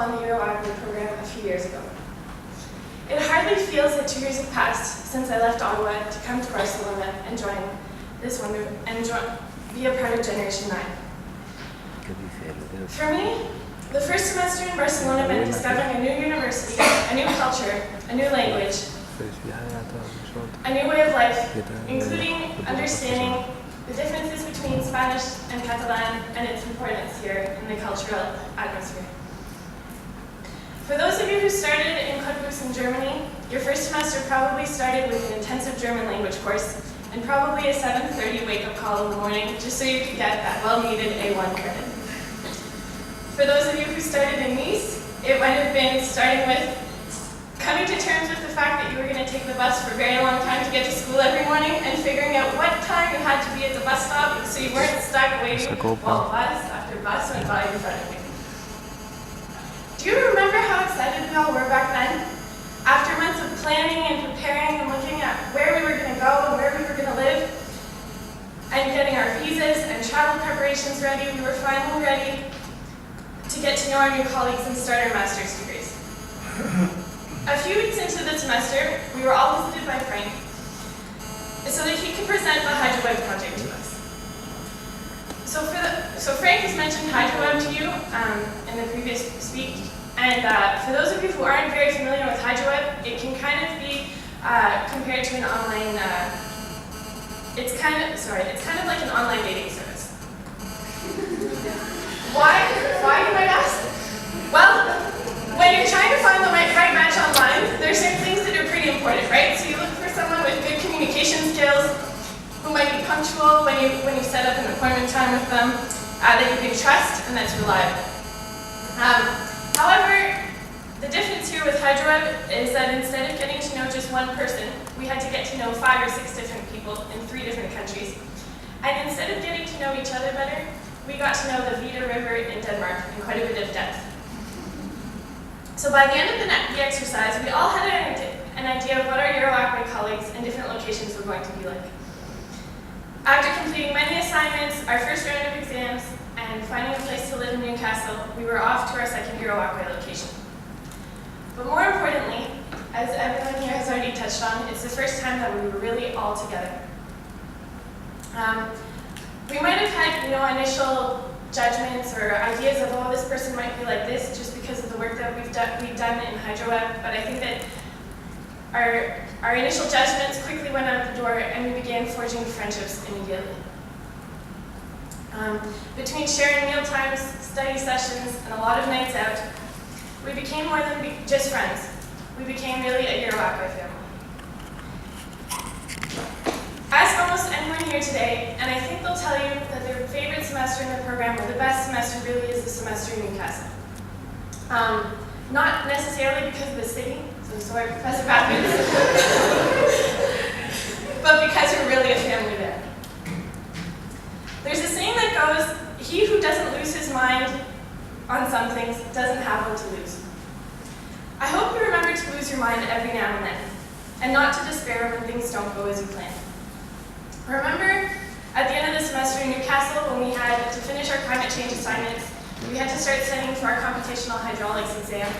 upon the Euroaquae program a few years ago. It hardly feels that 2 years have passed since I left Ottawa to come to Barcelona and join this wonderful be a part of Generation 9. For me, the first semester in Barcelona meant discovering a new university, a new culture, a new language, a new way of life, including understanding the differences between Spanish and Catalan and its importance here in the cultural atmosphere. For those of you who started in Cottbus in Germany, your first semester probably started with an intensive German language course and probably a 7:30 wake-up call in the morning just so you could get that well-needed A1 credit. For those of you who started in Nice, it might have been starting with coming to terms with the fact that you were going to take the bus for a very long time to get to school every morning and figuring out what time you had to be at the bus stop so you weren't stuck waiting while bus after bus went by in front of you. Do you remember how excited we all were back then? After months of planning and preparing and looking at where we were going to go and where we were going to live and getting our visas and travel preparations ready, we were finally ready to get to know our new colleagues and start our master's degrees. A few weeks into the semester, we were all visited by Frank so that he could present the HydroWeb project to us. So Frank has mentioned HydroWeb to you in the previous speech, and for those of you who aren't very familiar with HydroWeb, it can kind of be compared to an online, it's kind of like an online dating service. Why, you might ask? Well, when you're trying to find the right match online, there's certain things that are pretty important, right? So you look for someone with good communication skills, who might be punctual when you set up an appointment time with them, that you can trust and that's reliable. However, the difference here with HydroWeb is that instead of getting to know just one person, we had to get to know 5 or 6 different people in 3 different countries. And instead of getting to know each other better, we got to know the Vida River in Denmark in quite a bit of depth. So by the end of the exercise, we all had an idea of what our Euroaquae colleagues in different locations were going to be like. After completing many assignments, our first round of exams, and finding a place to live in Newcastle, we were off to our second Euroaquae location. But more importantly, as everyone here has already touched on, it's the first time that we were really all together. We might have had, initial judgments or ideas of, oh, this person might be like this just because of the work that we've done in HydroWeb, but I think that our initial judgments quickly went out the door and we began forging friendships immediately. Between sharing meal times, study sessions, and a lot of nights out, we became more than just friends. We became really a Euroaquae family. Ask almost anyone here today, and I think they'll tell you that their favorite semester in the program, or the best semester really, is the semester in Newcastle. Not necessarily because of the city, so sorry, Professor Bathurst, but because we're really a family there. There's a saying that goes, he who doesn't lose his mind on some things doesn't have one to lose. I hope you remember to lose your mind every now and then, and not to despair when things don't go as you plan. Remember, at the end of the semester in Newcastle, when we had to finish our climate change assignments, we had to start studying for our computational hydraulics exam.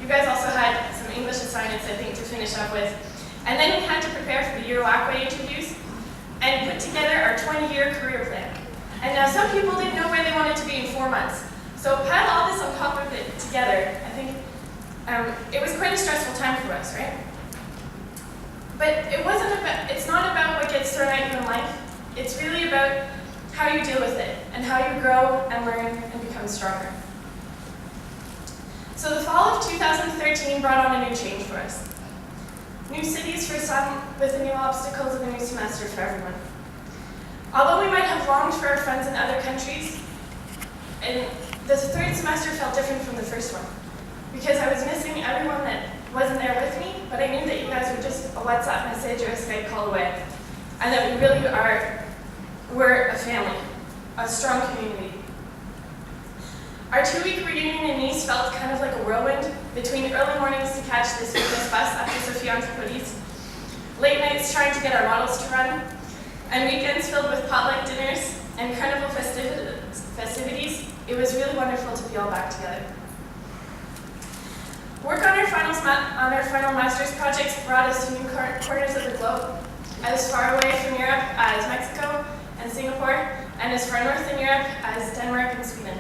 You guys also had some English assignments, I think, to finish up with. And then we had to prepare for the Euroaquae interviews and put together our 20-year career plan. And now some people didn't know where they wanted to be in 4 months. So pile all this on top of it together, I think it was quite a stressful time for us, right? But it's not about what gets thrown at you in life. It's really about how you deal with it and how you grow and learn and become stronger. So the fall of 2013 brought on a new change for us. New cities for some, with the new obstacles of a new semester for everyone. Although we might have longed for our friends in other countries, and the third semester felt different from the first one, because I was missing everyone that wasn't there with me, but I knew that you guys were just a WhatsApp message or a Skype call away, and that we really we're a family, a strong community. Our 2-week reunion in Nice felt kind of like a whirlwind, between early mornings to catch this business bus after Sophie Antipodes, late nights trying to get our models to run, and weekends filled with potluck dinners and carnival festivities. It was really wonderful to be all back together. on our final master's projects brought us to new corners of the globe, as far away from Europe as Mexico and Singapore, and as far north in Europe as Denmark and Sweden.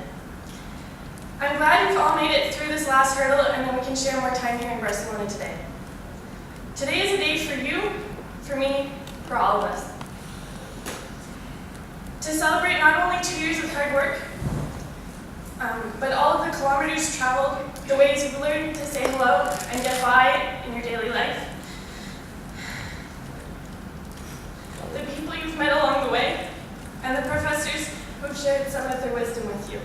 I'm glad we've all made it through this last hurdle and that we can share more time here in Barcelona today. Today is a day for you, for me, for all of us. To celebrate not only 2 years of hard work, but all of the kilometers traveled, the ways you've learned to say hello and get by in your daily life, the people you've met along the way, and the professors who've shared some of their wisdom with you.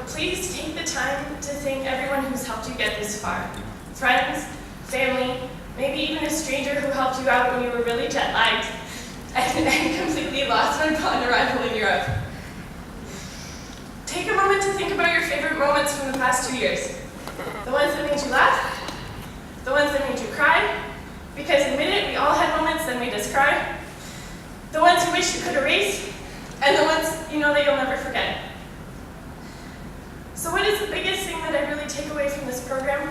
Please take the time to thank everyone who's helped you get this far. Friends, family, maybe even a stranger who helped you out when you were really jet-lagged and completely lost upon arrival in Europe. Take a moment to think about your favorite moments from the past 2 years. The ones that made you laugh, the ones that made you cry, because admit it, we all had moments that made us cry, the ones you wish you could erase, and the ones you know that you'll never forget. So what is the biggest thing that I really take away from this program?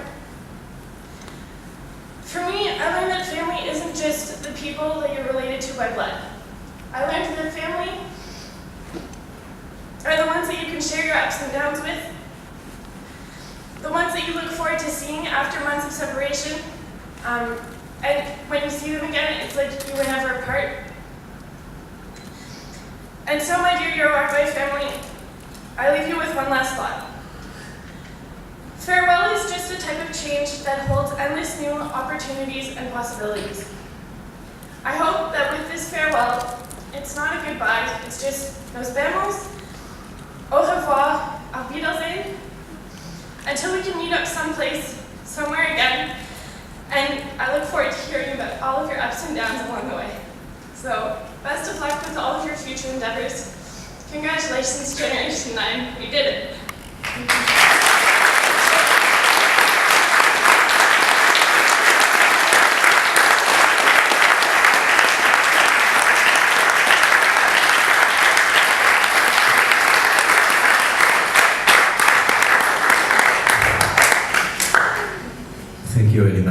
For me, I learned that family isn't just the people that you're related to by blood. I learned that family are the ones that you can share your ups and downs with, the ones that you look forward to seeing after months of separation, and when you see them again, it's like you were never apart. And so, my dear Euroaquae family, I leave you with one last thought. Farewell is just a type of change that holds endless new opportunities and possibilities. I hope that with this farewell, it's not a goodbye, it's just nos vemos, au revoir, auf Wiedersehen, until we can meet up someplace, somewhere again, and I look forward to hearing about all of your ups and downs along the way. So, best of luck with all of your future endeavors. Congratulations, Generation 9, we did it. Thank you very much.